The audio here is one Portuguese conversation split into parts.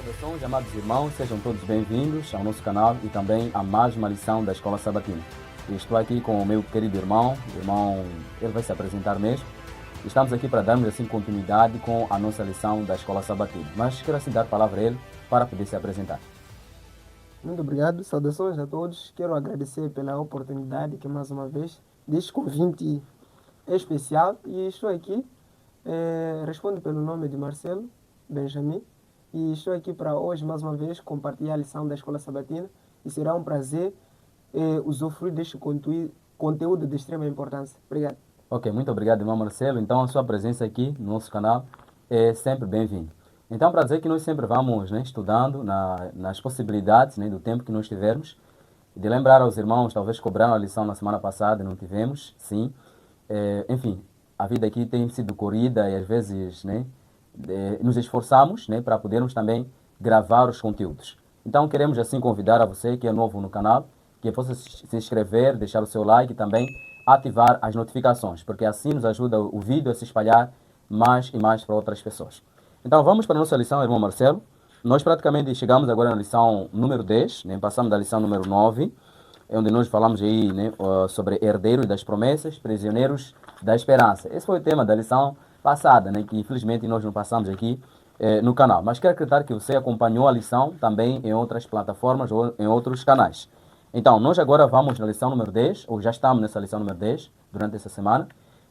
Saudações, amados irmãos, sejam todos bem-vindos ao nosso canal e também a mais uma lição da Escola Sabatina. Estou aqui com o meu querido irmão, ele vai se apresentar mesmo. Estamos aqui para darmos assim continuidade com a nossa lição da Escola Sabatina, mas quero assim dar a palavra a ele para poder se apresentar. Muito obrigado, saudações a todos. Quero agradecer pela oportunidade que mais uma vez deste convite especial e estou aqui, respondo pelo nome de Marcelo Benjamin e estou aqui para hoje mais uma vez compartilhar a lição da Escola Sabatina e será um prazer usufruir deste conteúdo de extrema importância. Obrigado. Ok, muito obrigado, irmão Marcelo. Então, a sua presença aqui no nosso canal é sempre bem-vinda. Então, para dizer que nós sempre vamos estudando nas possibilidades do tempo que nós tivermos, de lembrar aos irmãos, talvez cobraram a lição na semana passada, não tivemos, sim. Enfim, a vida aqui tem sido corrida e às vezes nos esforçamos para podermos também gravar os conteúdos. Então, queremos assim convidar a você que é novo no canal, que possa se inscrever, deixar o seu like e também ativar as notificações, porque assim nos ajuda o vídeo a se espalhar mais e mais para outras pessoas. Então vamos para a nossa lição, irmão Marcelo. Nós praticamente chegamos agora na lição número 10, passamos da lição número 9, onde nós falamos aí sobre herdeiros das promessas, prisioneiros da esperança. Esse foi o tema da lição passada, que infelizmente nós não passamos aqui no canal. Mas quero acreditar que você acompanhou a lição também em outras plataformas ou em outros canais. Então, nós agora vamos na lição número 10, ou já estamos nessa lição número 10, durante essa semana,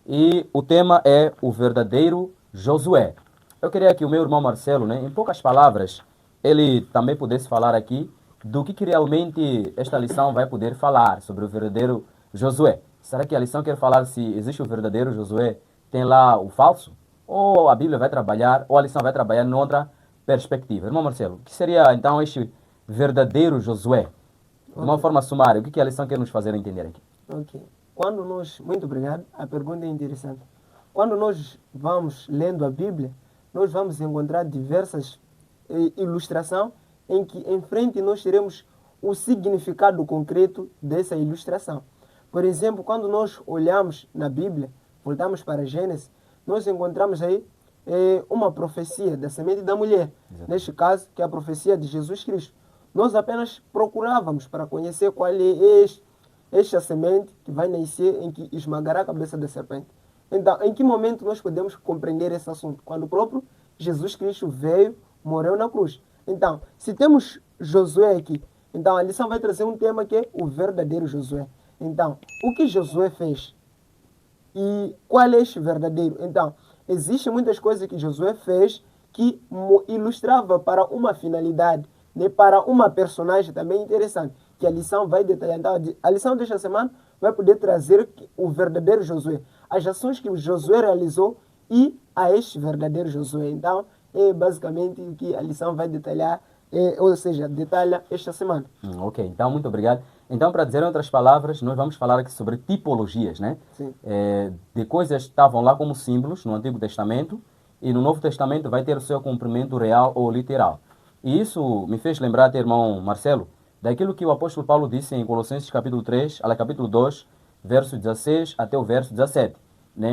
e o tema é o verdadeiro Josué. Eu queria que o meu irmão Marcelo, em poucas palavras, ele também pudesse falar aqui do que realmente esta lição vai poder falar sobre o verdadeiro Josué. Será que a lição quer falar se existe o verdadeiro Josué, tem lá o falso? Ou a Bíblia vai trabalhar, ou a lição vai trabalhar em outra perspectiva? Irmão Marcelo, o que seria então este verdadeiro Josué? De uma forma sumária, o que a lição quer nos fazer entender aqui? Ok. Muito obrigado, a pergunta é interessante. Quando nós vamos lendo a Bíblia, nós vamos encontrar diversas ilustrações em que em frente nós teremos o significado concreto dessa ilustração. Por exemplo, quando nós olhamos na Bíblia, voltamos para Gênesis, nós encontramos aí uma profecia da semente da mulher. Exato. Neste caso, que é a profecia de Jesus Cristo. Nós apenas procurávamos para conhecer qual é esta semente que vai nascer em que esmagará a cabeça da serpente. Então, em que momento nós podemos compreender esse assunto? Quando o próprio Jesus Cristo veio, morreu na cruz. Então, se temos Josué aqui, então a lição vai trazer um tema que é o verdadeiro Josué. Então, o que Josué fez? E qual é este verdadeiro? Então, existem muitas coisas que Josué fez que ilustrava para uma finalidade, para uma personagem também interessante, que a lição vai detalhar. Então, a lição desta semana vai poder trazer o verdadeiro Josué, as ações que o Josué realizou e a este verdadeiro Josué. Então, é basicamente o que a lição vai detalhar, ou seja, detalha esta semana. Ok, então muito obrigado. Então, para dizer em outras palavras, nós vamos falar aqui sobre tipologias, Sim. De coisas que estavam lá como símbolos no Antigo Testamento e no Novo Testamento vai ter o seu cumprimento real ou literal. E isso me fez lembrar, irmão Marcelo, daquilo que o apóstolo Paulo disse em Colossenses capítulo 3, capítulo 2, verso 16 até o verso 17.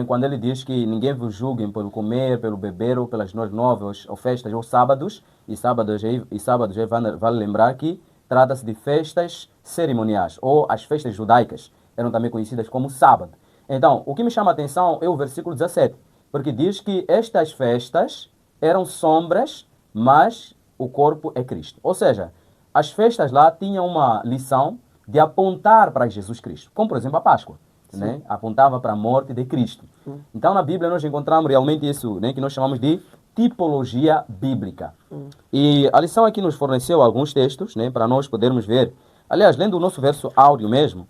Quando ele diz que ninguém vos julgue pelo comer, pelo beber, ou pelas noites novas, ou festas, ou sábados, e sábados vale lembrar que trata-se de festas cerimoniais, ou as festas judaicas, eram também conhecidas como sábado. Então, o que me chama a atenção é o versículo 17, porque diz que estas festas eram sombras, mas o corpo é Cristo. Ou seja, as festas lá tinham uma lição de apontar para Jesus Cristo, como por exemplo a Páscoa. Apontava para a morte de Cristo. Então, na Bíblia, nós encontramos realmente isso, que nós chamamos de tipologia bíblica. E a lição aqui nos forneceu alguns textos, para nós podermos ver. Aliás, lendo o nosso verso áudio mesmo,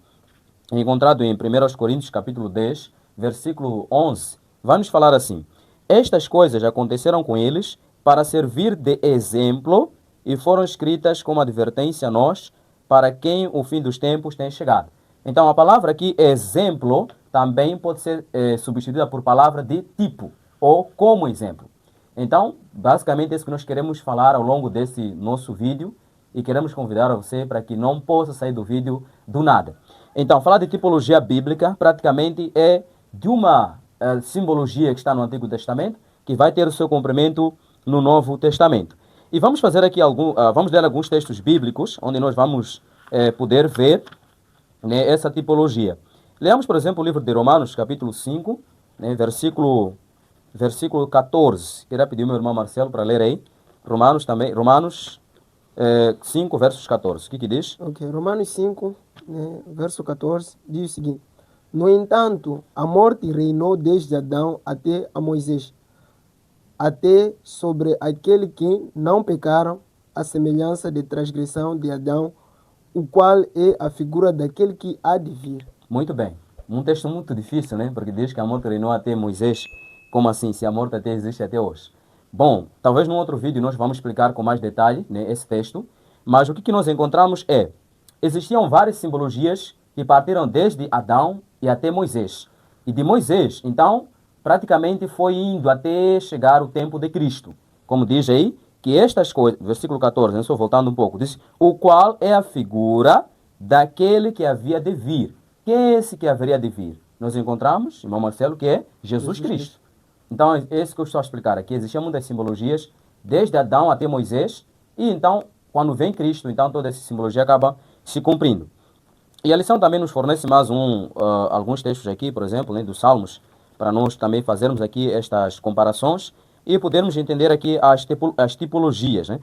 encontrado em 1 Coríntios, capítulo 10, versículo 11, vai nos falar assim: estas coisas aconteceram com eles para servir de exemplo e foram escritas como advertência a nós, para quem o fim dos tempos tem chegado. Então, a palavra aqui, exemplo, também pode ser substituída por palavra de tipo, ou como exemplo. Então, basicamente, é isso que nós queremos falar ao longo desse nosso vídeo e queremos convidar a você para que não possa sair do vídeo do nada. Então, falar de tipologia bíblica, praticamente, é de uma simbologia que está no Antigo Testamento, que vai ter o seu cumprimento no Novo Testamento. E vamos fazer aqui vamos ler alguns textos bíblicos, onde nós vamos poder ver, né, essa tipologia. Leamos, por exemplo, o livro de Romanos, capítulo 5, né, versículo 14. Queria pedir ao meu irmão Marcelo para ler aí. Romanos 5, versos 14. O que diz? Ok, Romanos 5, né, verso 14, diz o seguinte: No entanto, a morte reinou desde Adão até a Moisés, até sobre aquele que não pecaram, a semelhança de transgressão de Adão, o qual é a figura daquele que há de vir. Muito bem. Um texto muito difícil, né? Porque diz que a morte reinou até Moisés. Como assim? Se a morte até existe até hoje? Bom, talvez num outro vídeo nós vamos explicar com mais detalhe, né, esse texto. Mas o que nós encontramos existiam várias simbologias que partiram desde Adão e até Moisés. E de Moisés, então, praticamente foi indo até chegar o tempo de Cristo. Como diz aí, que estas coisas, versículo 14, estou voltando um pouco, diz, o qual é a figura daquele que havia de vir. Quem é esse que haveria de vir? Nós encontramos, irmão Marcelo, que é Jesus Cristo. Então, é isso que eu estou a explicar aqui. Existiam muitas simbologias, desde Adão até Moisés, e então, quando vem Cristo, então toda essa simbologia acaba se cumprindo. E a lição também nos fornece mais alguns textos aqui, por exemplo, né, dos Salmos, para nós também fazermos aqui estas comparações e podermos entender aqui as tipologias, né?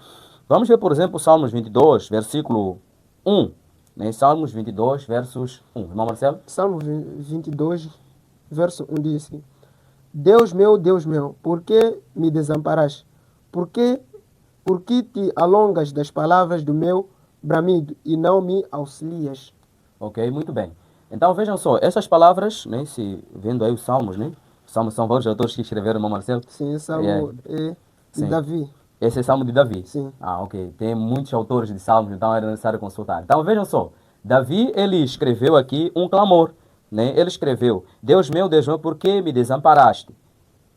Vamos ver, por exemplo, Salmos 22, versículo 1. Né? Salmos 22, versos 1. Irmão Marcelo? Salmo 22, verso 1 diz assim: Deus meu, por que me desamparaste? Por que te alongas das palavras do meu bramido e não me auxilias? Ok, muito bem. Então vejam só, essas palavras, né, vendo aí os Salmos, né? Salmos são vários autores que escreveram, irmão Marcelo? Sim, esse salmo é de Sim. Davi. Esse é Salmo de Davi? Sim. Ah, ok. Tem muitos autores de Salmos, então era necessário consultar. Então vejam só, Davi, ele escreveu aqui um clamor, né? Ele escreveu, Deus meu, por que me desamparaste?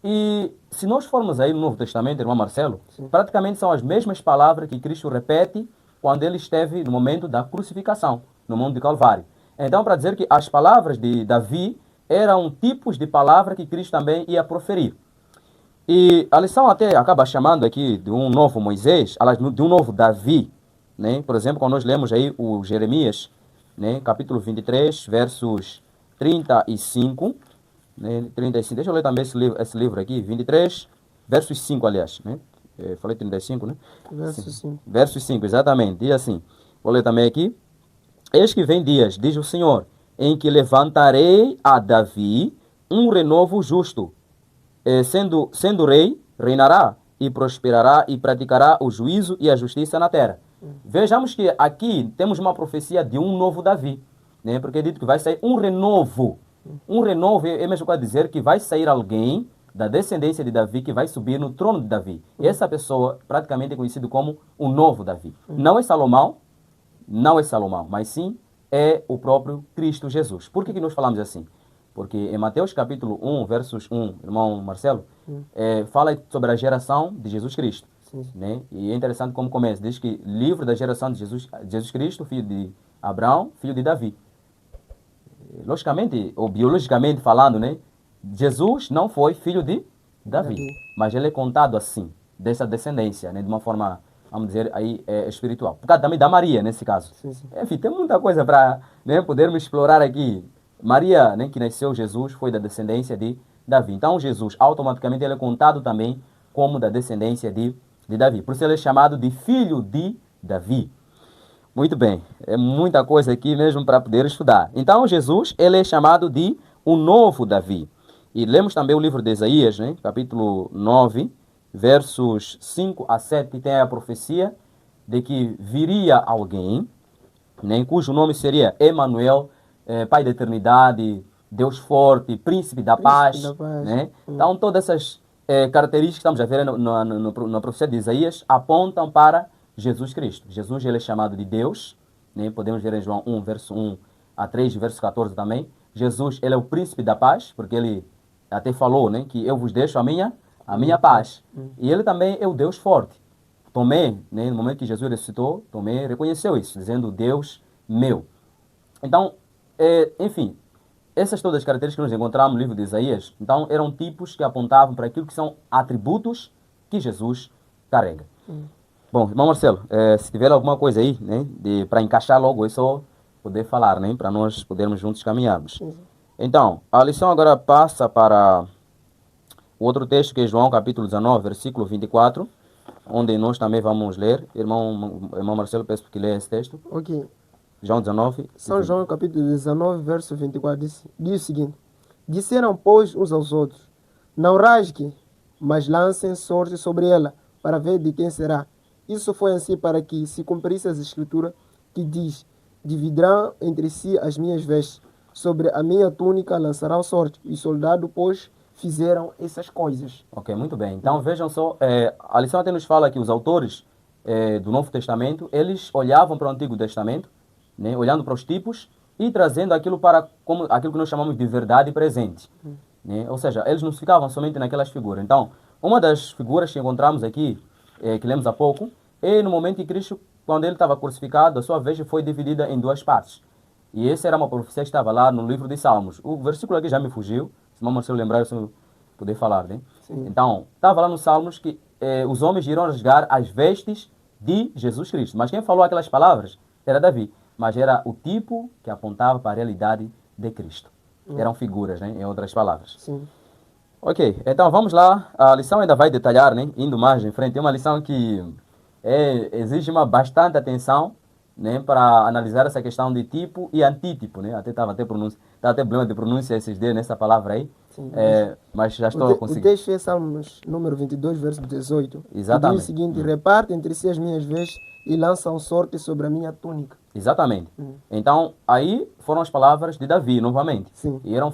E se nós formos aí no Novo Testamento, irmão Marcelo, Sim, praticamente são as mesmas palavras que Cristo repete quando ele esteve no momento da crucificação, no Monte de Calvário. Então, para dizer que as palavras de Davi eram tipos de palavra que Cristo também ia proferir. E a lição até acaba chamando aqui de um novo Moisés, de um novo Davi, né? Por exemplo, quando nós lemos aí o Jeremias, né? Capítulo 23, versos 35, né? 35. Deixa eu ler também esse livro aqui, 23, versos 5, aliás, né? Falei 35, né? verso 5. Versos 5, exatamente. Diz assim, vou ler também aqui. Eis que vem dias, diz o Senhor, em que levantarei a Davi um renovo justo. Sendo rei, reinará e prosperará e praticará o juízo e a justiça na terra. Vejamos que aqui temos uma profecia de um novo Davi, né? Porque é dito que vai sair um renovo. Um renovo é mesmo para dizer que vai sair alguém da descendência de Davi que vai subir no trono de Davi. E essa pessoa praticamente é conhecido como o novo Davi. Não é Salomão, mas sim é o próprio Cristo Jesus. Por que nós falamos assim? Porque em Mateus capítulo 1, versos 1, irmão Marcelo, fala sobre a geração de Jesus Cristo. Sim. Né? E é interessante como começa. Diz que livro da geração de Jesus Cristo, filho de Abraão, filho de Davi. Logicamente, ou biologicamente falando, né? Jesus não foi filho de Davi. Mas ele é contado assim, dessa descendência, né? De uma forma, vamos dizer, aí, espiritual. Por causa também da Maria, nesse caso. Sim, sim. Enfim, tem muita coisa para, né, podermos explorar aqui. Maria, né, que nasceu Jesus, foi da descendência de Davi. Então, Jesus, automaticamente, ele é contado também como da descendência de Davi. Por isso, ele é chamado de filho de Davi. Muito bem, é muita coisa aqui mesmo para poder estudar. Então, Jesus, ele é chamado de o novo Davi. E lemos também o livro de Isaías, né, capítulo 9, versos 5 a 7, tem a profecia de que viria alguém, né, cujo nome seria Emanuel, Pai da eternidade, Deus forte, príncipe da paz. Né? Então, todas essas características que estamos a ver na profecia de Isaías apontam para Jesus Cristo. Jesus, ele é chamado de Deus, né? Podemos ver em João 1, verso 1 a 3, verso 14 também. Jesus, ele é o príncipe da paz, porque ele até falou, né, que eu vos deixo a minha paz. E ele também é o Deus forte. Tomé, né, no momento que Jesus ressuscitou, Tomé reconheceu isso, dizendo Deus meu. Então, enfim, essas todas as características que nós encontramos no livro de Isaías, então eram tipos que apontavam para aquilo que são atributos que Jesus carrega. Bom, irmão Marcelo, se tiver alguma coisa aí, né, para encaixar logo, é só poder falar, né, para nós podermos juntos caminharmos. Sim, sim. Então, a lição agora passa para o outro texto que é João capítulo 19, versículo 24, onde nós também vamos ler. Irmão Marcelo, peço que leia esse texto. Ok. João 19, São João capítulo 19, verso 24, diz o seguinte: Disseram, pois, uns aos outros: Não rasgue, mas lancem sorte sobre ela, para ver de quem será. Isso foi assim para que se cumprisse as escrituras que diz: Dividirão entre si as minhas vestes, sobre a minha túnica lançarão sorte. E os soldados, pois, fizeram essas coisas. Ok, muito bem. Então vejam só, a lição até nos fala que os autores do Novo Testamento, eles olhavam para o Antigo Testamento, né, olhando para os tipos e trazendo aquilo para como aquilo que nós chamamos de verdade presente. Né? Ou seja, eles não ficavam somente naquelas figuras. Então, uma das figuras que encontramos aqui, que lemos há pouco, é no momento em Cristo, quando ele estava crucificado, a sua veste foi dividida em duas partes. E essa era uma profecia que estava lá no livro de Salmos. O versículo aqui já me fugiu, se o Marcelo lembrar, eu poder falar, né? Sim. Então, estava lá nos Salmos que os homens irão rasgar as vestes de Jesus Cristo. Mas quem falou aquelas palavras era Davi. Mas era o tipo que apontava para a realidade de Cristo. Eram figuras, né? Em outras palavras. Sim. Ok, então vamos lá. A lição ainda vai detalhar, né? Indo mais em frente. É uma lição que exige uma bastante atenção, né? Para analisar essa questão de tipo e antítipo, né? Estava até problema de pronúncia esses dias nessa palavra aí. Sim. Mas já estou a O conseguir. texto é Salmos número 22, verso 18. Exatamente. Que diz o seguinte: Repartem entre si as minhas vestes e lançam sorte sobre a minha túnica. Exatamente. Então, aí foram as palavras de Davi, novamente. Sim. E era uma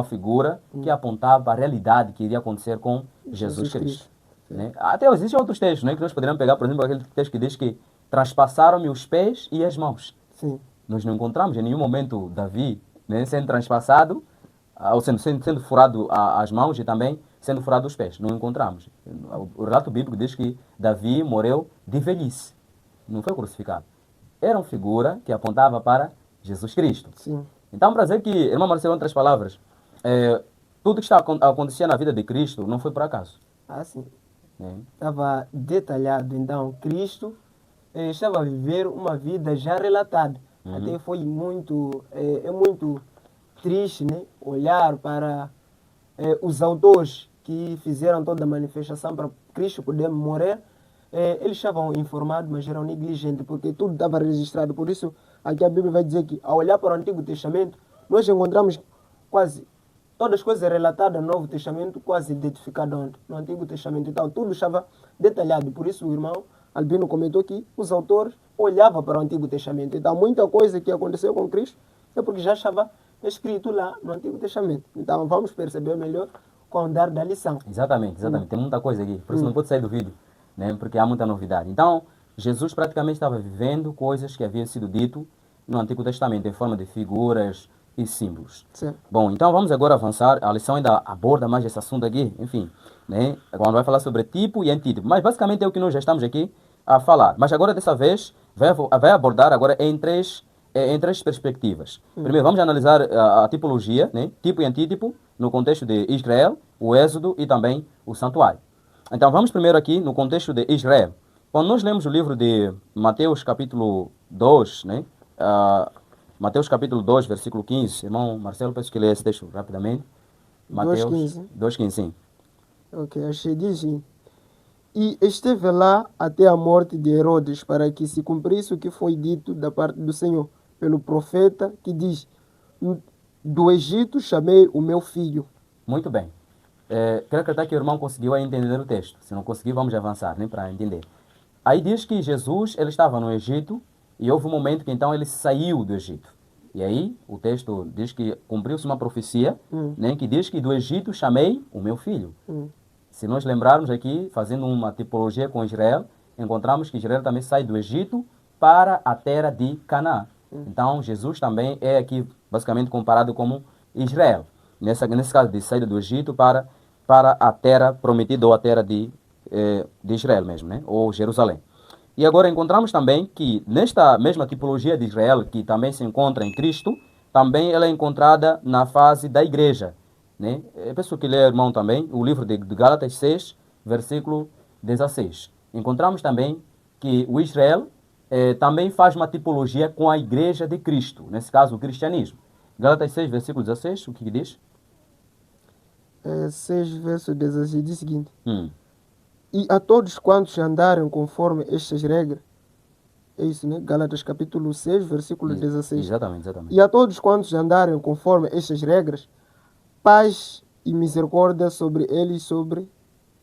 figura que apontava para a realidade que iria acontecer com Jesus Cristo. Né? Até existem outros textos, né, que nós poderíamos pegar, por exemplo, aquele texto que diz que transpassaram-me os pés e as mãos. Sim. Nós não encontramos em nenhum momento Davi, né, sendo transpassado, ou sendo furado as mãos e também sendo furado os pés. Não encontramos. O relato bíblico diz que Davi morreu de velhice. Não foi crucificado. Era uma figura que apontava para Jesus Cristo. Sim. Então, para dizer que, irmão Marcelo, em outras palavras, tudo que está acontecendo na vida de Cristo não foi por acaso. Assim. Né? Estava detalhado. Então, Cristo estava a viver uma vida já relatada. Até foi muito, muito triste, né? Olhar para os autores que fizeram toda a manifestação para Cristo poder morrer. Eles estavam informados, mas eram negligentes, porque tudo estava registrado. Por isso, aqui a Bíblia vai dizer que, ao olhar para o Antigo Testamento, nós encontramos quase todas as coisas relatadas no Novo Testamento, quase identificadas no Antigo Testamento. Então, tudo estava detalhado. Por isso, o irmão Albino comentou que os autores olhavam para o Antigo Testamento. Então, muita coisa que aconteceu com Cristo é porque já estava escrito lá no Antigo Testamento. Então, vamos perceber melhor com o andar da lição. Exatamente. Tem muita coisa aqui. Por isso não pode sair do vídeo, né? Porque há muita novidade. Então, Jesus praticamente estava vivendo coisas que haviam sido dito no Antigo Testamento, em forma de figuras e símbolos. Sim. Bom, então vamos agora avançar. A lição ainda aborda mais esse assunto aqui, enfim, né? Quando vai falar sobre tipo e antítipo. Mas basicamente é o que nós já estamos aqui a falar. Mas agora, dessa vez, vai abordar agora em três perspectivas. Primeiro, vamos analisar a tipologia, né? Tipo e antítipo, no contexto de Israel, o Êxodo e também o Santuário. Então, vamos primeiro aqui no contexto de Israel. Quando nós lemos o livro de Mateus capítulo 2, né? Mateus capítulo 2, versículo 15. Irmão Marcelo, peço que leia esse texto rapidamente. Mateus 2,15, sim. Ok, achei diz assim. E esteve lá até a morte de Herodes, para que se cumprisse o que foi dito da parte do Senhor, pelo profeta, que diz: Do Egito chamei o meu filho. Muito bem. Quero acreditar que o irmão conseguiu aí entender o texto. Se não conseguir, vamos avançar, né, para entender. Aí diz que Jesus ele estava no Egito e houve um momento que então ele saiu do Egito. E aí o texto diz que cumpriu-se uma profecia, né, que diz que do Egito chamei o meu filho. Se nós lembrarmos aqui, fazendo uma tipologia com Israel, encontramos que Israel também sai do Egito para a terra de Canaã. Então Jesus também é aqui basicamente comparado como Israel. Nesse caso de saída do Egito para a terra prometida ou a terra de Israel mesmo, né? Ou Jerusalém. E agora encontramos também que nesta mesma tipologia de Israel, que também se encontra em Cristo, também ela é encontrada na fase da igreja. Né? Eu peço que leia, irmão, também o livro de Gálatas 6, versículo 16. encontramos também que o Israel também faz uma tipologia com a igreja de Cristo, nesse caso o cristianismo. Gálatas 6, versículo 16, o que diz? 6, verso 16, diz o seguinte: Hum, E a todos quantos andarem conforme estas regras, é isso, né? Gálatas capítulo 6, versículo 16. exatamente, exatamente. E a todos quantos andarem conforme estas regras, paz e misericórdia sobre eles, sobre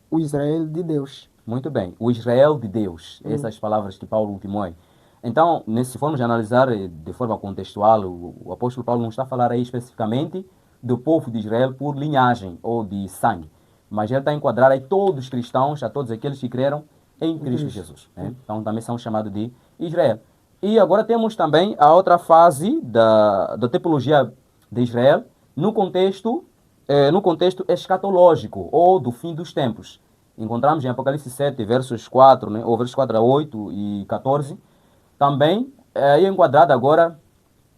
o Israel de Deus. Muito bem. O Israel de Deus. Essas palavras que Paulo ultimou aí. Então, se formos analisar de forma contextual, o apóstolo Paulo não está a falar aí especificamente do povo de Israel por linhagem ou de sangue. Mas ele está a enquadrar aí todos os cristãos, a todos aqueles que creram em Cristo Jesus. Né? Então, também são chamados de Israel. E agora temos também a outra fase da tipologia de Israel no contexto escatológico ou do fim dos tempos. Encontramos em Apocalipse 7, versos 4, né, ou versos 4 a 8 e 14. Também é enquadrado agora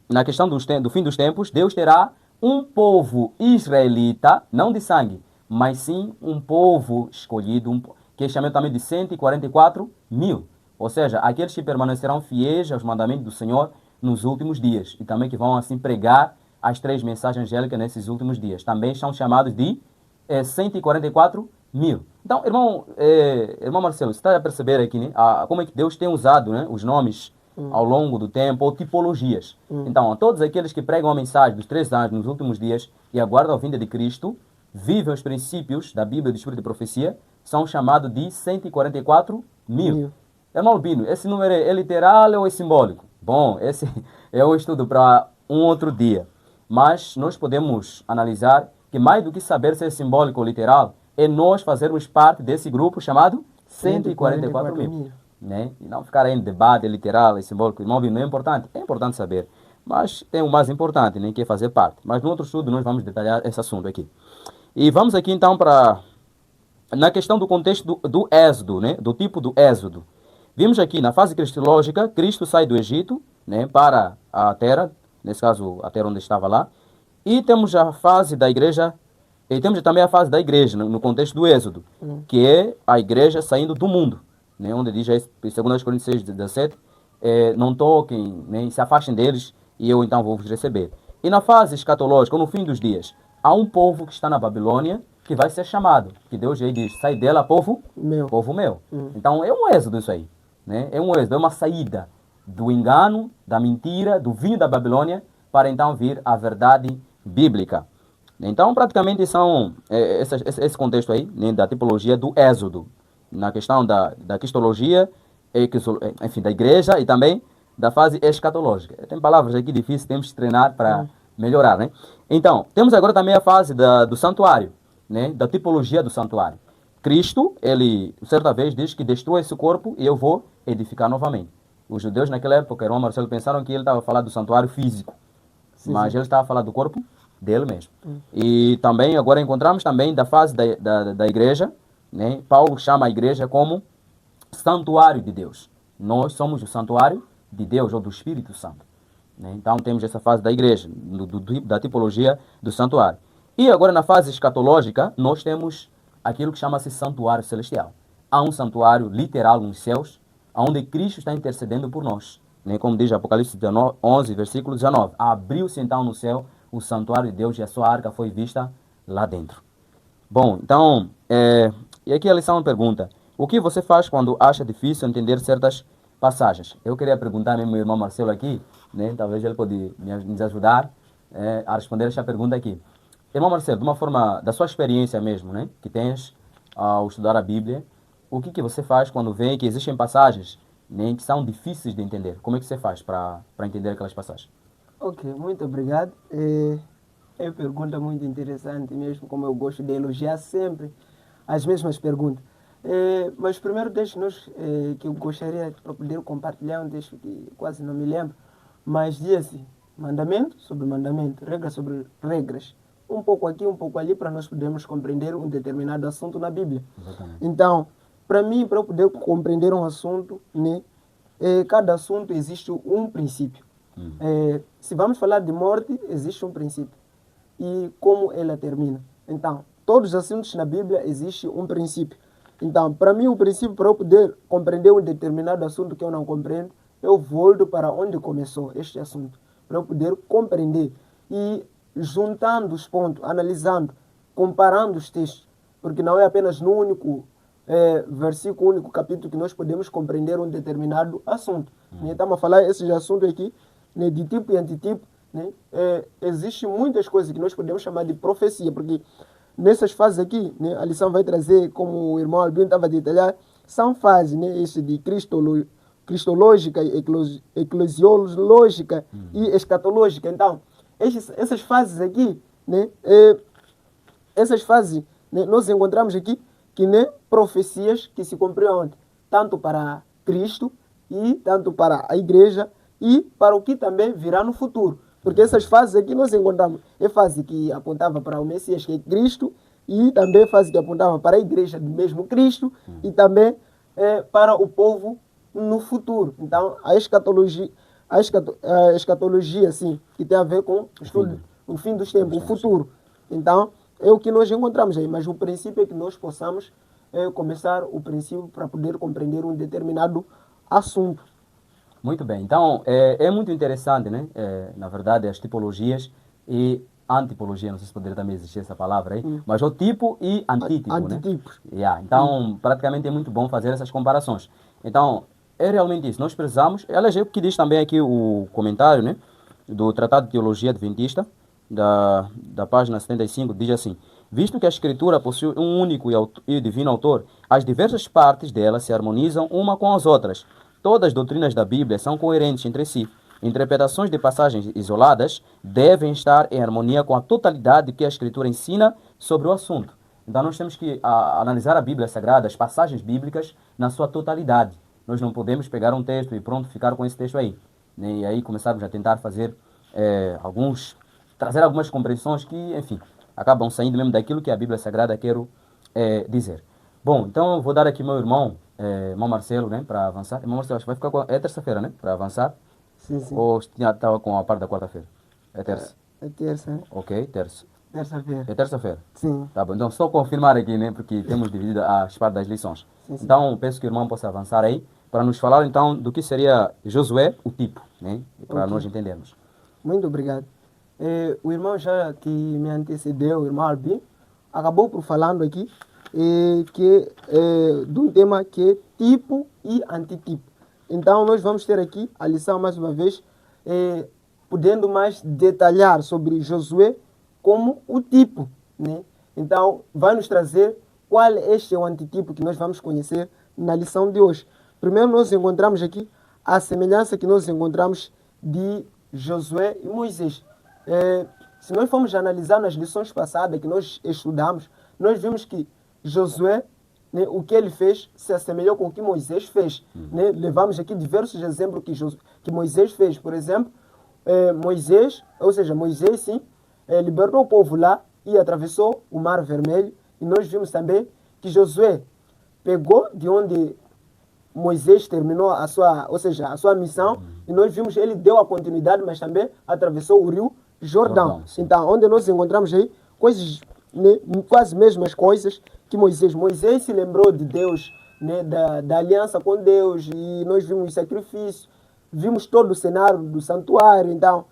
na questão do fim dos tempos, Deus terá um povo israelita, não de sangue, mas sim um povo escolhido, que é chamado também de 144 mil. Ou seja, aqueles que permanecerão fiéis aos mandamentos do Senhor nos últimos dias. E também que vão assim pregar as 3 mensagens angélicas nesses últimos dias. Também são chamados de 144 mil. Então, irmão Marcelo, você está a perceber aqui, né, como é que Deus tem usado, né, os nomes ao longo do tempo, ou tipologias. Então, a todos aqueles que pregam a mensagem dos 3 anos nos últimos dias e aguardam a vinda de Cristo, vivem os princípios da Bíblia do Espírito de Profecia, são chamados de 144 mil. Irmão Albino, esse número é literal ou é simbólico? Bom, esse é um estudo para um outro dia. Mas nós podemos analisar que mais do que saber se é simbólico ou literal, é nós fazermos parte desse grupo chamado 144 mil. Né? E não ficar aí em debate, é literal, é simbólico. Irmão Albino, não é importante? É importante saber. Mas tem o mais importante, né, que é fazer parte. Mas no outro estudo nós vamos detalhar esse assunto aqui. E vamos aqui então na questão do contexto do êxodo, né, do tipo do êxodo. Vimos aqui na fase cristológica, Cristo sai do Egito, né, para a terra, nesse caso a terra onde estava lá. E temos a fase da igreja, e temos também a fase da igreja, no contexto do êxodo, que é a igreja saindo do mundo, né, onde diz, em 2 Coríntios 6, 17, não toquem, nem se afastem deles, e eu então vou vos receber. E na fase escatológica, ou no fim dos dias, há um povo que está na Babilônia, que vai ser chamado, que Deus aí diz, sai dela, povo meu. Povo meu. Então é um êxodo isso aí. Né? É um êxodo, é uma saída do engano, da mentira, do vinho da Babilônia, para então vir a verdade bíblica. Então, praticamente são esse contexto aí, né, da tipologia do êxodo, na questão da cristologia, enfim, da igreja e também da fase escatológica. Tem palavras aqui difíceis, temos que treinar para melhorar, né? Então, temos agora também a fase do santuário, né, da tipologia do santuário. Cristo, ele, certa vez, diz que destrua esse corpo e eu vou edificar novamente. Os judeus naquela época, irmão Marcelo, pensaram que ele estava falando do santuário físico, mas ele estava falando do corpo dele mesmo. E também, agora encontramos também da fase da igreja, né? Paulo chama a igreja como santuário de Deus. Nós somos o santuário de Deus, ou do Espírito Santo. Né? Então temos essa fase da igreja, da tipologia do santuário. E agora na fase escatológica, nós temos aquilo que chama-se santuário celestial. Há um santuário literal nos céus, onde Cristo está intercedendo por nós. Né? Como diz Apocalipse 11, versículo 19. Abriu-se então no céu o santuário de Deus e a sua arca foi vista lá dentro. Bom, então, e aqui a lição pergunta: o que você faz quando acha difícil entender certas passagens? Eu queria perguntar mesmo ao meu irmão Marcelo aqui, né? Talvez ele pode nos ajudar a responder essa pergunta aqui. Irmão Marcelo, de uma forma, da sua experiência mesmo, né, que tens ao estudar a Bíblia, o que você faz quando vê que existem passagens, né, que são difíceis de entender? Como é que você faz para entender aquelas passagens? Ok, muito obrigado. É uma pergunta muito interessante mesmo, como eu gosto de elogiar sempre as mesmas perguntas. Mas primeiro deixe-nos que eu gostaria de poder compartilhar um texto que quase não me lembro, mas diz assim: mandamento sobre mandamento, regras sobre regras. Um pouco aqui, um pouco ali, para nós podermos compreender um determinado assunto na Bíblia. Exatamente. Então, para mim, para eu poder compreender um assunto, né, cada assunto existe um princípio. Se vamos falar de morte, existe um princípio. E como ela termina. Então, todos os assuntos na Bíblia existe um princípio. Então, para mim, o princípio para eu poder compreender um determinado assunto que eu não compreendo, eu volto para onde começou este assunto, para eu poder compreender e juntando os pontos, analisando, comparando os textos, porque não é apenas no único versículo, único capítulo que nós podemos compreender um determinado assunto. Né? Estamos a falar esses assuntos aqui, né, de tipo e antitipo, né? Existem muitas coisas que nós podemos chamar de profecia, porque nessas fases aqui, né, a lição vai trazer, como o irmão Albino estava a detalhar, são fases, né, esse de cristológica, eclesiológica e escatológica. Então, essas fases aqui, né, essas fases, né, nós encontramos aqui que, né, profecias que se cumpriram ontem, tanto para Cristo e tanto para a igreja e para o que também virá no futuro. Porque essas fases aqui nós encontramos, é fase que apontava para o Messias, que é Cristo, e também fase que apontava para a igreja do mesmo Cristo, e também para o povo no futuro. Então, a escatologia, assim, que tem a ver com o estudo, o fim dos tempos, o futuro. Então, é o que nós encontramos aí, mas o princípio é que nós possamos começar o princípio para poder compreender um determinado assunto. Muito bem, então é muito interessante, né? Na verdade, as tipologias e antipologia, não sei se poderia também existir essa palavra aí, mas o tipo e antítipo, Antitipos. né? Yeah. Então, praticamente é muito bom fazer essas comparações. Então, é realmente isso, nós precisamos, aliás, é o que diz também aqui o comentário, né? Do Tratado de Teologia Adventista, da página 75, diz assim: visto que a Escritura possui um único e divino autor, as diversas partes dela se harmonizam uma com as outras. Todas as doutrinas da Bíblia são coerentes entre si. Interpretações de passagens isoladas devem estar em harmonia com a totalidade que a Escritura ensina sobre o assunto. Então nós temos que analisar a Bíblia Sagrada, as passagens bíblicas, na sua totalidade. Nós não podemos pegar um texto e pronto, ficar com esse texto aí. E aí começarmos a tentar fazer trazer algumas compreensões que, enfim, acabam saindo mesmo daquilo que a Bíblia Sagrada quer dizer. Bom, então eu vou dar aqui meu irmão Marcelo, né, para avançar. Irmão Marcelo, acho que vai ficar é terça-feira, né, para avançar? Sim, sim. Ou estava com a parte da quarta-feira? É terça? É terça, né? Ok, terça. Terça-feira. É terça-feira? Sim. Tá bom, então só confirmar aqui, né, porque temos dividido as partes das lições. Sim, sim. Então, peço que o irmão possa avançar aí, para nos falar então do que seria Josué, o tipo, né, para nós entendermos. Muito obrigado. O irmão já que me antecedeu, o irmão Albin, acabou por falando aqui de um tema que é tipo e antitipo. Então, nós vamos ter aqui a lição, mais uma vez, podendo mais detalhar sobre Josué como o tipo, né? Então, vai nos trazer qual este é o antitipo que nós vamos conhecer na lição de hoje. Primeiro, nós encontramos aqui a semelhança que nós encontramos de Josué e Moisés. Se nós formos analisar nas lições passadas que nós estudamos, nós vimos que Josué, né, o que ele fez se assemelhou com o que Moisés fez. Né? Levamos aqui diversos exemplos que Moisés fez. Por exemplo, Moisés sim, libertou o povo lá e atravessou o Mar Vermelho. E nós vimos também que Josué pegou de onde Moisés terminou a sua missão, e nós vimos que ele deu a continuidade, mas também atravessou o rio Jordão. Então, onde nós encontramos aí coisas, né, quase mesmas coisas que Moisés se lembrou de Deus, né, da aliança com Deus, e nós vimos o sacrifício, vimos todo o cenário do santuário. Então,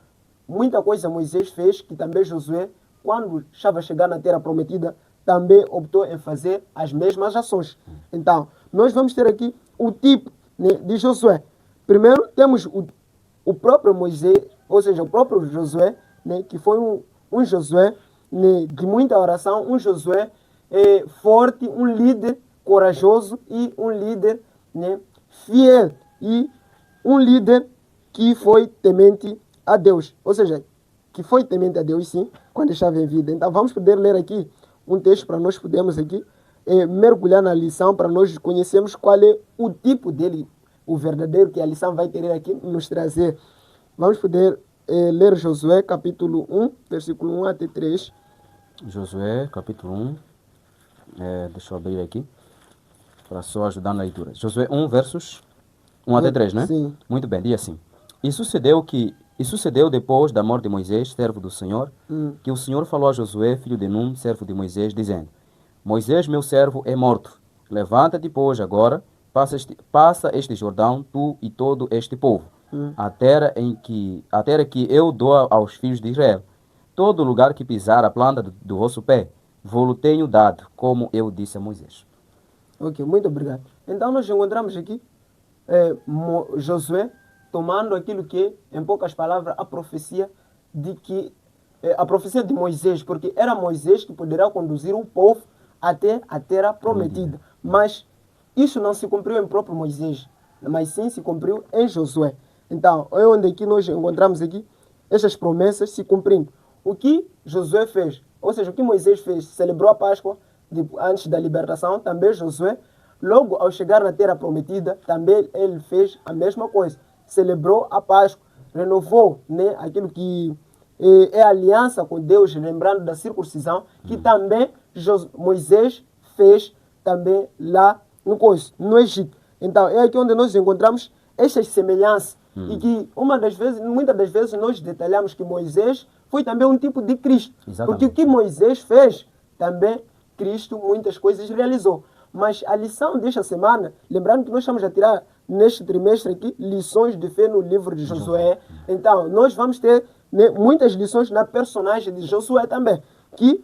muita coisa Moisés fez que também Josué, quando estava chegando na terra prometida, também optou em fazer as mesmas ações. Então, nós vamos ter aqui o tipo, né, de Josué. Primeiro, temos o próprio Moisés, ou seja, o próprio Josué, né, que foi um Josué, né, de muita oração, um Josué forte, um líder corajoso e um líder, né, fiel, e um líder que foi temente a Deus. Ou seja, que foi temente a Deus, sim, quando estava em vida. Então, vamos poder ler aqui um texto para nós podermos aqui mergulhar na lição, para nós conhecermos qual é o tipo dele, o verdadeiro, que a lição vai querer aqui nos trazer. Vamos poder ler Josué, capítulo 1, versículo 1 até 3. Josué, capítulo 1, deixa eu abrir aqui, para só ajudar na leitura. Josué 1, versos 1 até 3, né? Sim. Muito bem, diz assim: E sucedeu depois da morte de Moisés, servo do Senhor, que o Senhor falou a Josué, filho de Num, servo de Moisés, dizendo: Moisés, meu servo, é morto. Levanta-te, pois, agora, passa este Jordão, tu e todo este povo, a terra que eu dou aos filhos de Israel. Todo lugar que pisar a planta do vosso pé, vou-lo tenho dado, como eu disse a Moisés. Ok, muito obrigado. Então nós encontramos aqui Josué tomando aquilo que, em poucas palavras, a profecia de Moisés, porque era Moisés que poderá conduzir o povo até a terra prometida. Mas isso não se cumpriu em próprio Moisés, mas sim se cumpriu em Josué. Então, é onde aqui nós encontramos aqui essas promessas se cumprindo. O que Josué fez, ou seja, o que Moisés fez, celebrou a Páscoa antes da libertação, também Josué, logo ao chegar na terra prometida, também ele fez a mesma coisa. Celebrou a Páscoa, renovou, né, aquilo que é a aliança com Deus, lembrando da circuncisão, que também Moisés fez também lá no Egito. Então, é aqui onde nós encontramos estas semelhanças. E que muitas das vezes nós detalhamos que Moisés foi também um tipo de Cristo. Exatamente. Porque o que Moisés fez, também Cristo muitas coisas realizou. Mas a lição desta semana, lembrando que nós estamos a tirar neste trimestre aqui lições de fé no livro de Josué. Então, nós vamos ter, né, muitas lições na personagem de Josué também. Que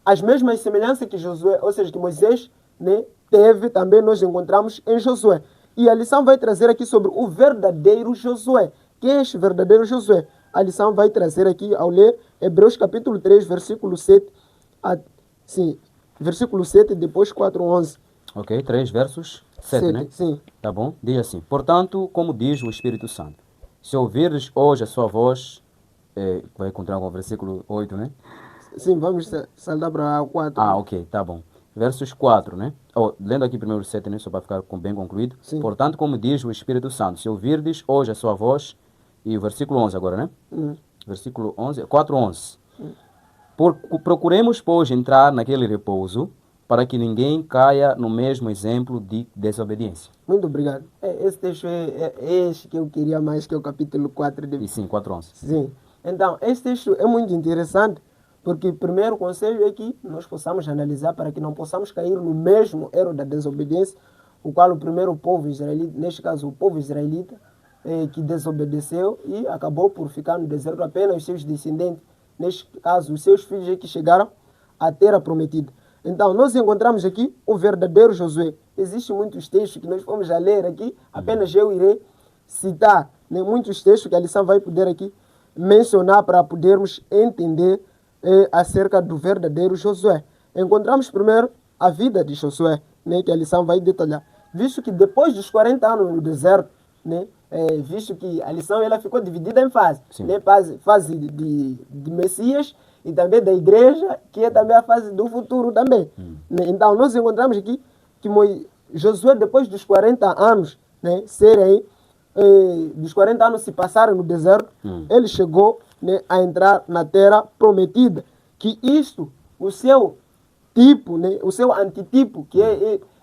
as mesmas semelhanças que Josué, ou seja, que Moisés, né, teve, também nós encontramos em Josué. E a lição vai trazer aqui sobre o verdadeiro Josué. Quem é este verdadeiro Josué? A lição vai trazer aqui ao ler Hebreus capítulo 3, versículo 7, versículo 7 e depois 4:11. Ok, 3 versos 7, né? Sim. Tá bom? Diz assim: portanto, como diz o Espírito Santo, se ouvirdes hoje a sua voz, vai encontrar com o versículo 8, né? Sim, vamos saltar para 4. Ah, ok, tá bom. Versos 4, né? Lendo aqui primeiro o 7, né? Só para ficar bem concluído. Sim. Portanto, como diz o Espírito Santo, se ouvirdes hoje a sua voz, e o versículo 11 agora, né? Versículo 11, 4:11. Procuremos, pois, entrar naquele repouso, para que ninguém caia no mesmo exemplo de desobediência. Muito obrigado. Esse texto é este que eu queria mais, que é o capítulo 4 de... E sim, 4:11. Sim. Então, esse texto é muito interessante, porque o primeiro conselho é que nós possamos analisar para que não possamos cair no mesmo erro da desobediência, o qual o primeiro povo israelita, neste caso o povo israelita, que desobedeceu e acabou por ficar no deserto, apenas os seus descendentes, neste caso os seus filhos que chegaram à terra prometida. Então, nós encontramos aqui o verdadeiro Josué. Existem muitos textos que nós fomos a ler aqui, apenas eu irei citar, né, muitos textos que a lição vai poder aqui mencionar para podermos entender acerca do verdadeiro Josué. Encontramos primeiro a vida de Josué, né, que a lição vai detalhar. Visto que depois dos 40 anos no deserto, né, visto que a lição ela ficou dividida em fases, né, fase de Messias e também da igreja, que é também a fase do futuro também. Né? Então, nós encontramos aqui que Josué, depois dos 40 anos, né, dos 40 anos se passaram no deserto, ele chegou, né, a entrar na terra prometida. Que isto, o seu tipo, né, o seu antitipo, que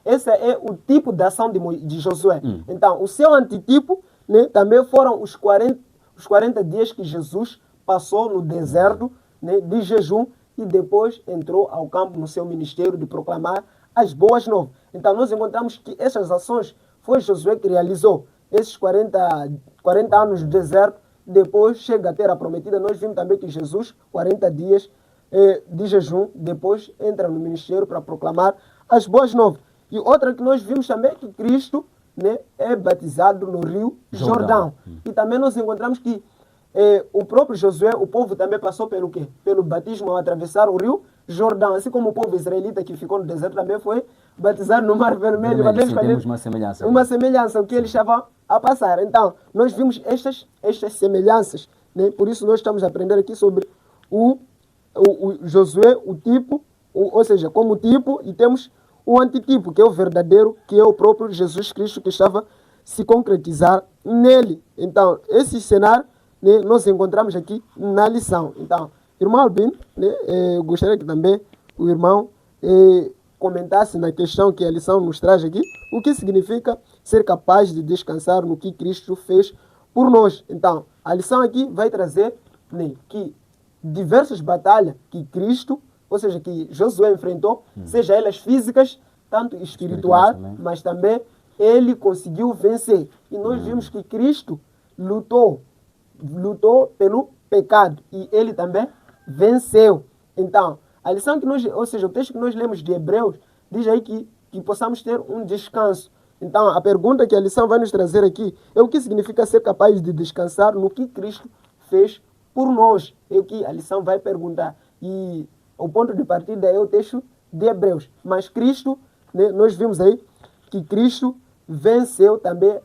esse é o tipo de ação de Josué. Então, o seu antitipo, né, também foram os 40 dias que Jesus passou no deserto, né, de jejum, e depois entrou ao campo no seu ministério de proclamar as boas novas. Então, nós encontramos que essas ações foi Josué que realizou. Esses 40 anos de deserto, depois chega a terra prometida. Nós vimos também que Jesus, 40 dias de jejum, depois entra no ministério para proclamar as boas novas. E outra que nós vimos também é que Cristo, né, é batizado no rio Jordão. E também nós encontramos que o próprio Josué, o povo também passou pelo quê? Pelo batismo ao atravessar o rio Jordão. Assim como o povo israelita que ficou no deserto também foi batizado no Mar Vermelho. Sim, temos uma semelhança. Uma semelhança, o que eles estavam a passar. Então, nós vimos estas semelhanças, né? Por isso nós estamos a aprender aqui sobre o Josué, o tipo, ou seja, como tipo, e temos o antitipo, que é o verdadeiro, que é o próprio Jesus Cristo que estava a se concretizar nele. Então, esse cenário, né, nós encontramos aqui na lição. Então, irmão Albino, né, eu gostaria que também o irmão comentasse na questão que a lição nos traz aqui, o que significa ser capaz de descansar no que Cristo fez por nós. Então, a lição aqui vai trazer, né, que diversas batalhas que Cristo, ou seja, que Josué enfrentou, seja elas físicas, tanto espiritual, também. mas também ele conseguiu vencer. E nós vimos que Cristo lutou pelo pecado e ele também venceu. Então, a lição que nós, ou seja, o texto que nós lemos de Hebreus, diz aí que possamos ter um descanso. Então, a pergunta que a lição vai nos trazer aqui é o que significa ser capaz de descansar no que Cristo fez por nós. É o que a lição vai perguntar. E o ponto de partida é o texto de Hebreus. Mas Cristo, né, nós vimos aí que Cristo venceu também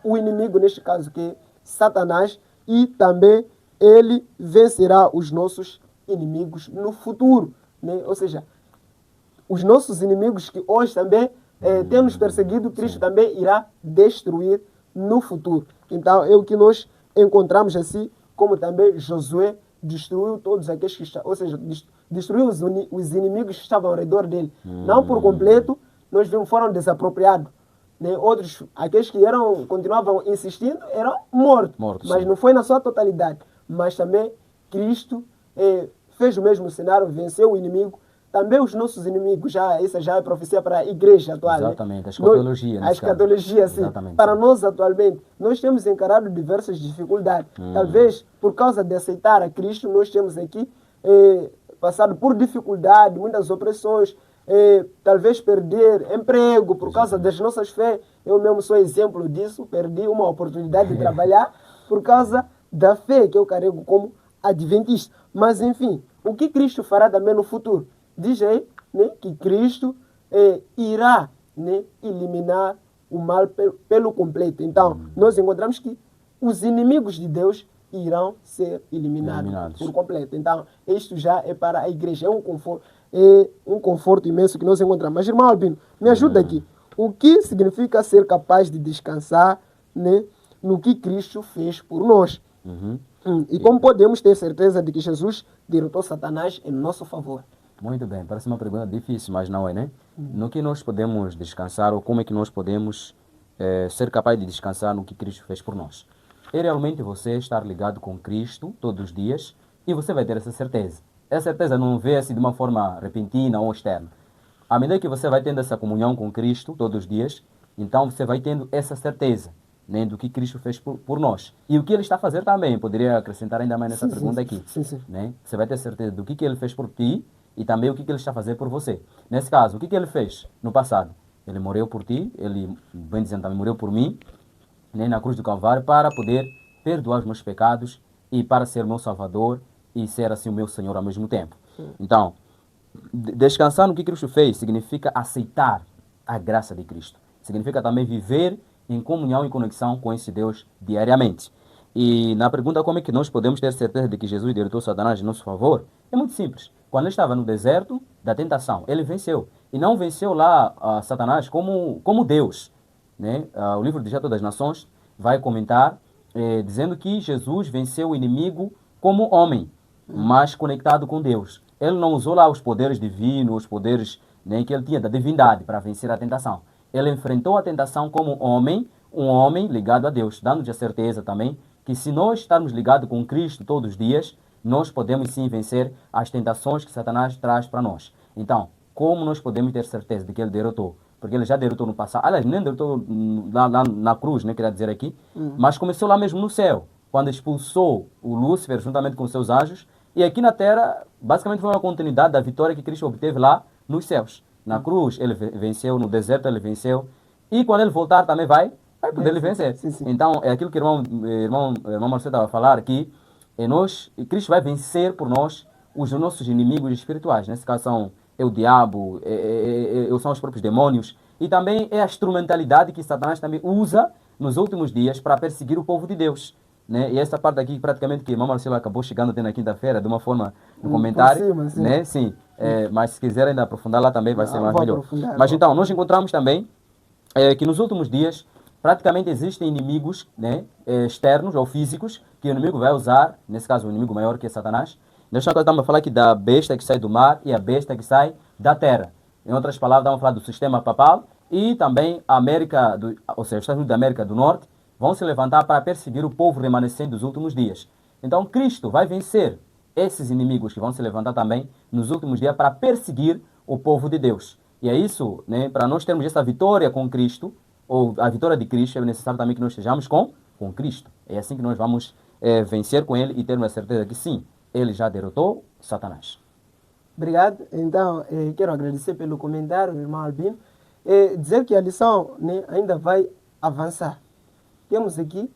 o inimigo, neste caso que é Satanás, e também ele vencerá os nossos inimigos no futuro. Né? Ou seja, os nossos inimigos que hoje também têm nos perseguido, Cristo também irá destruir no futuro. Então é o que nós encontramos assim, como também Josué destruiu todos aqueles que estavam, ou seja, destruiu os inimigos que estavam ao redor dele. Não por completo, nós vimos, foram desapropriados. Né? Outros, aqueles que continuavam insistindo, eram mortos. Mas sim. não foi na sua totalidade. Mas também Cristo fez o mesmo cenário, venceu o inimigo. Também os nossos inimigos, essa já é profecia para a igreja atual. Exatamente, né? a escatologia. A escatologia, sim. Exatamente, para sim. nós atualmente, nós temos encarado diversas dificuldades. Talvez por causa de aceitar a Cristo, nós temos aqui passado por dificuldade, muitas opressões, talvez perder emprego por causa das nossas fés. Eu mesmo sou exemplo disso, perdi uma oportunidade de trabalhar por causa da fé que eu carrego como adventista. Mas enfim, o que Cristo fará também no futuro? Diz aí, né, que Cristo irá, né, eliminar o mal pelo completo. Então, nós encontramos que os inimigos de Deus irão ser eliminados por completo. Então, isto já é para a igreja, é um conforto imenso que nós encontramos. Mas, irmão Albino, me ajuda aqui. O que significa ser capaz de descansar, né, no que Cristo fez por nós? E como podemos ter certeza de que Jesus derrotou Satanás em nosso favor? Muito bem, parece uma pergunta difícil, mas não é, né? No que nós podemos descansar, ou como é que nós podemos ser capazes de descansar no que Cristo fez por nós? É realmente você estar ligado com Cristo todos os dias e você vai ter essa certeza. Essa certeza não vê assim de uma forma repentina ou externa. À medida que você vai tendo essa comunhão com Cristo todos os dias, então você vai tendo essa certeza, né, do que Cristo fez por nós. E o que Ele está a fazer também, poderia acrescentar ainda mais nessa pergunta aqui. Sim. Né? Você vai ter certeza do que Ele fez por ti e também o que Ele está a fazer por você. Nesse caso, o que Ele fez no passado? Ele morreu por ti, Ele, bem dizendo também, morreu por mim, né, na cruz do Calvário, para poder perdoar os meus pecados e para ser o meu Salvador e ser assim o meu Senhor ao mesmo tempo. Então, descansar no que Cristo fez significa aceitar a graça de Cristo. Significa também viver em comunhão e conexão com esse Deus diariamente. E na pergunta como é que nós podemos ter certeza de que Jesus derrotou Satanás em nosso favor, é muito simples. Quando ele estava no deserto da tentação, ele venceu. E não venceu lá Satanás como Deus. Né? O livro de Atos das Nações vai comentar dizendo que Jesus venceu o inimigo como homem, mas conectado com Deus. Ele não usou lá os poderes divinos, os poderes, né, que ele tinha da divindade para vencer a tentação. Ele enfrentou a tentação como homem, um homem ligado a Deus, dando-nos a certeza também que se nós estarmos ligados com Cristo todos os dias, nós podemos sim vencer as tentações que Satanás traz para nós. Então, como nós podemos ter certeza de que ele derrotou? Porque ele já derrotou no passado. Aliás, nem derrotou lá na cruz, né, queria dizer aqui, mas começou lá mesmo no céu, quando expulsou o Lúcifer juntamente com seus anjos. E aqui na terra, basicamente foi uma continuidade da vitória que Cristo obteve lá nos céus. Na cruz ele venceu, no deserto ele venceu. E quando ele voltar também vai poder ele vencer. Sim. Então, é aquilo que o irmão Marcelo estava a falar aqui. Cristo vai vencer por nós os nossos inimigos espirituais. Nesse caso é o diabo, são os próprios demônios. E também é a instrumentalidade que Satanás também usa nos últimos dias para perseguir o povo de Deus. Né? E essa parte aqui, praticamente, que o irmão Marcelo acabou chegando até na quinta-feira, de uma forma, no comentário. Cima, sim. Né? Sim. Mas se quiser ainda aprofundar lá também, vai ser mais melhor. Mas vou. então, nós encontramos também que nos últimos dias, praticamente existem inimigos, né, externos ou físicos, que o inimigo vai usar, nesse caso o inimigo maior que é Satanás. Nós estamos a falar aqui da besta que sai do mar e a besta que sai da terra. Em outras palavras, estamos a falar do sistema papal e também a América, ou seja, os Estados Unidos da América do Norte, vão se levantar para perseguir o povo remanescente dos últimos dias. Então, Cristo vai vencer esses inimigos que vão se levantar também nos últimos dias para perseguir o povo de Deus. E é isso, né? Para nós termos essa vitória com Cristo, ou a vitória de Cristo, é necessário também que nós estejamos com Cristo. É assim que nós vamos vencer com Ele e termos a certeza que sim, Ele já derrotou Satanás. Obrigado. Então, quero agradecer pelo comentário, irmão Albino. Dizer que a lição, né, ainda vai avançar. Temos aqui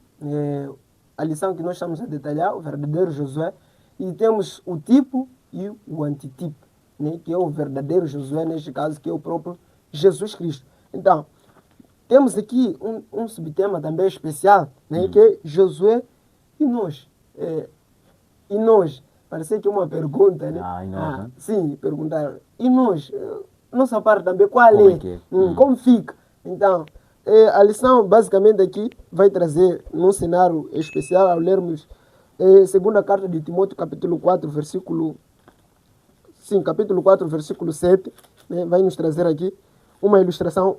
a lição que nós estamos a detalhar, o verdadeiro Josué, e temos o tipo e o antitipo, né, que é o verdadeiro Josué, neste caso, que é o próprio Jesus Cristo. Então, temos aqui um subtema também especial, né, que é Josué e nós. E nós? Parece que é uma pergunta, né? E nós, né? Sim, perguntaram. E nós? Nossa parte também, qual Como é? é que é? Como fica? Então, a lição basicamente aqui vai trazer num cenário especial ao lermos segunda carta de Timóteo, capítulo 4, versículo... Sim, capítulo 4, versículo 7, né? Vai nos trazer aqui uma ilustração.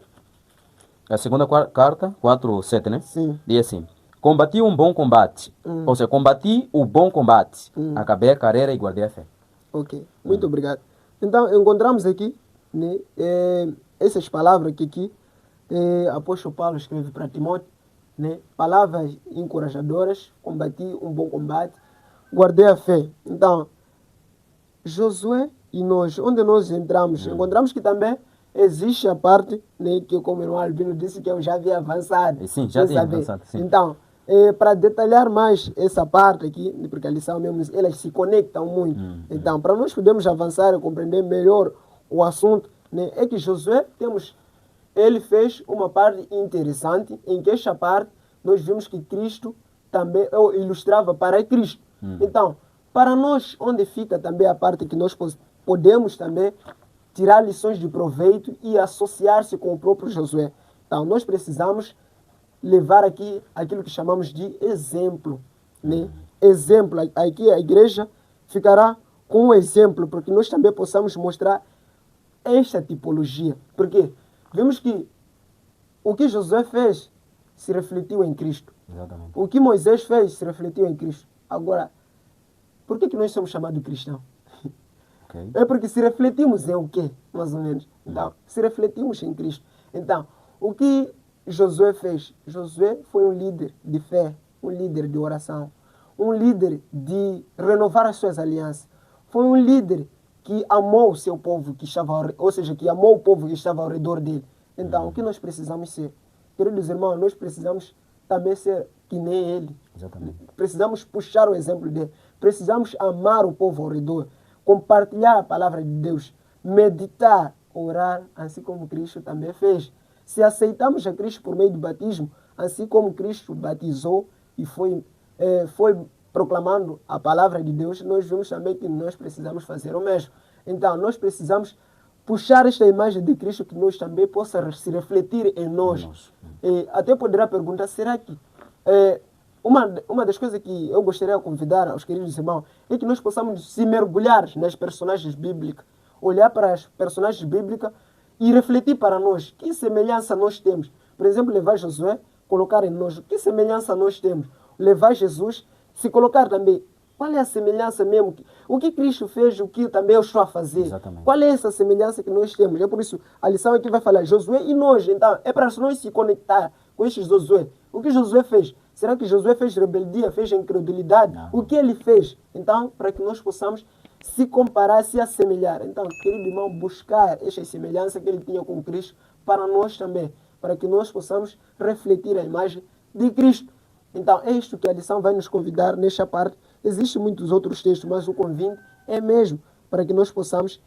A segunda carta, 4:7, né? Sim. Diz assim: combati um bom combate. Ou seja, combati o bom combate. Acabei a carreira e guardei a fé. Ok, muito obrigado. Então, encontramos aqui, né, essas palavras que aqui apóstolo Paulo escreve para Timóteo, né, palavras encorajadoras, combati um bom combate, guardei a fé. Então, Josué e nós, onde nós encontramos que também existe a parte, né, que como o irmão Albino disse que eu já havia avançado. Sim, já tinha avançado, sim. Então, para detalhar mais essa parte aqui, porque a lição mesmo, elas se conectam muito. Então, para nós podermos avançar e compreender melhor o assunto, né, é que Josué ele fez uma parte interessante, em que esta parte nós vimos que Cristo também ilustrava para Cristo. Então, para nós, onde fica também a parte que nós podemos também tirar lições de proveito e associar-se com o próprio Josué. Então, nós precisamos levar aqui aquilo que chamamos de exemplo, né? Exemplo, aqui a igreja ficará com um exemplo, porque nós também possamos mostrar esta tipologia. Porque vimos que o que Josué fez se refletiu em Cristo. Exatamente. O que Moisés fez se refletiu em Cristo. Agora, por que nós somos chamados cristãos? Okay. É porque se refletimos em o quê, mais ou menos? Então, se refletimos em Cristo. Então, o que Josué fez? Josué foi um líder de fé, um líder de oração, um líder de renovar as suas alianças. Foi um líder que amou o seu povo, ou seja, que amou o povo que estava ao redor dele. Então, o que nós precisamos ser? Queridos irmãos, nós precisamos também ser que nem ele. Exatamente. Precisamos puxar o exemplo dele. Precisamos amar o povo ao redor, compartilhar a palavra de Deus, meditar, orar, assim como Cristo também fez. Se aceitamos a Cristo por meio do batismo, assim como Cristo batizou e foi proclamando a palavra de Deus, nós vimos também que nós precisamos fazer o mesmo. Então, nós precisamos puxar esta imagem de Cristo que nós também possa se refletir em nós. Até poderá perguntar, será que... uma das coisas que eu gostaria de convidar aos queridos irmãos é que nós possamos se mergulhar nas personagens bíblicas, olhar para as personagens bíblicas e refletir para nós que semelhança nós temos. Por exemplo, levar Josué, colocar em nós que semelhança nós temos. Levar Jesus, se colocar também qual é a semelhança mesmo, o que Cristo fez, o que também eu estou a fazer. Exatamente. Qual é essa semelhança que nós temos? É por isso a lição aqui vai falar Josué e nós. Então, é para nós se conectar com estes Josué. O que Josué fez? Será que Josué fez rebeldia, fez incredulidade? Não. O que ele fez? Então, para que nós possamos se comparar, se assemelhar. Então, querido irmão, buscar esta semelhança que ele tinha com Cristo para nós também, para que nós possamos refletir a imagem de Cristo. Então, é isto que a lição vai nos convidar nesta parte. Existem muitos outros textos, mas o convite é mesmo para que nós possamos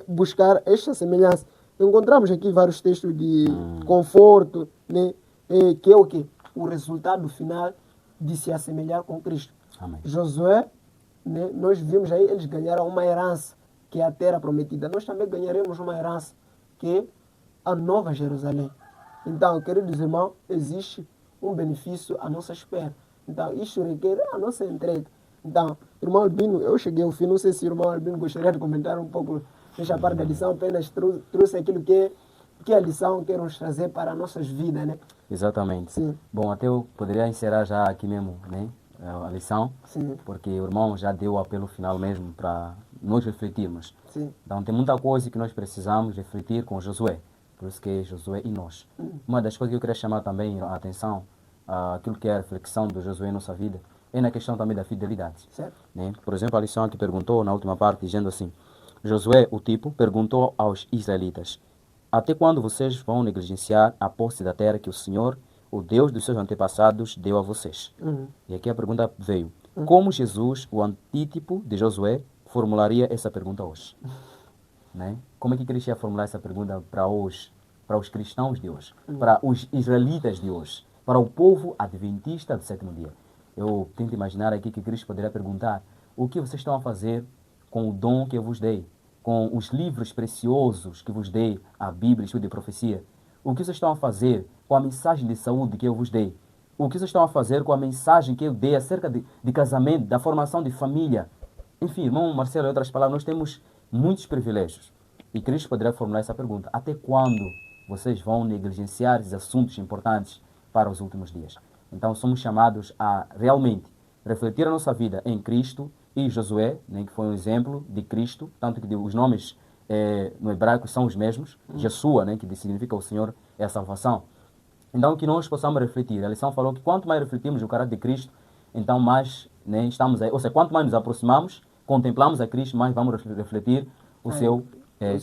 buscar esta semelhança. Encontramos aqui vários textos de conforto, né? Que é o quê? O resultado final de se assemelhar com Cristo. Amém. Josué, né, nós vimos aí, eles ganharam uma herança, que é a terra prometida. Nós também ganharemos uma herança, que é a Nova Jerusalém. Então, queridos irmãos, existe um benefício à nossa espera. Então, isto requer a nossa entrega. Então, irmão Albino, eu cheguei ao fim, não sei se o irmão Albino gostaria de comentar um pouco nesta parte da lição, apenas trouxe aquilo que a lição quer nos trazer para as nossas vidas, né? Exatamente. Sim. Bom, até eu poderia encerrar já aqui mesmo, né, a lição, Sim. porque o irmão já deu o apelo final mesmo para nós refletirmos. Sim. Então tem muita coisa que nós precisamos refletir com Josué. Por isso que é Josué e nós. Uma das coisas que eu queria chamar também a atenção, aquilo que é a reflexão do Josué em nossa vida, é na questão também da fidelidade. Certo. Né? Por exemplo, a lição que perguntou na última parte, dizendo assim, Josué, o tipo, perguntou aos israelitas, até quando vocês vão negligenciar a posse da terra que o Senhor, o Deus dos seus antepassados, deu a vocês? E aqui a pergunta veio, como Jesus, o antítipo de Josué, formularia essa pergunta hoje? Né? Como é que Cristo ia formular essa pergunta para os cristãos de hoje, para os israelitas de hoje, para o povo adventista do sétimo dia? Eu tento imaginar aqui que Cristo poderia perguntar, o que vocês estão a fazer com o dom que eu vos dei, com os livros preciosos que vos dei, a Bíblia, estudo de profecia? O que vocês estão a fazer com a mensagem de saúde que eu vos dei? O que vocês estão a fazer com a mensagem que eu dei acerca de casamento, da formação de família? Enfim, irmão Marcelo, em outras palavras, nós temos muitos privilégios. E Cristo poderia formular essa pergunta, até quando vocês vão negligenciar esses assuntos importantes para os últimos dias? Então somos chamados a realmente refletir a nossa vida em Cristo e Josué, né, que foi um exemplo de Cristo, tanto que os nomes no hebraico são os mesmos, Yeshua, né, que significa o Senhor é a salvação. Então que nós possamos refletir. A lição falou que quanto mais refletimos o caráter de Cristo, então mais, né, estamos aí, ou seja, quanto mais nos aproximamos, contemplamos a Cristo, mais vamos refletir o seu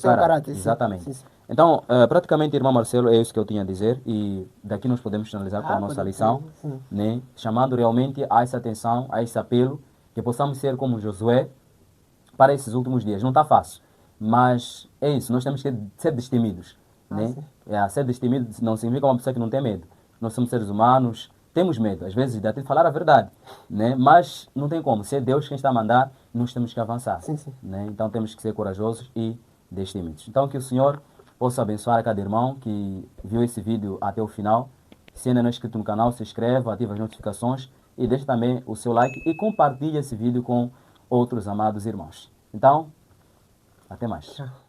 caráter. Exatamente. Sim, sim. Então, praticamente, irmão Marcelo, é isso que eu tinha a dizer e daqui nós podemos finalizar com a nossa lição, sim. né, chamando realmente a essa atenção, a esse apelo, que possamos ser como Josué para esses últimos dias. Não está fácil, mas é isso, nós temos que ser destemidos. Né? Ser destemido não significa uma pessoa que não tem medo. Nós somos seres humanos, temos medo, às vezes, de até falar a verdade, né? Mas não tem como, se é Deus quem está a mandar, nós temos que avançar. Sim, sim. Né? Então temos que ser corajosos e destemidos. Então que o Senhor possa abençoar a cada irmão que viu esse vídeo até o final. Se ainda não é inscrito no canal, se inscreva, ative as notificações e deixe também o seu like e compartilhe esse vídeo com outros amados irmãos. Então, até mais. Tchau.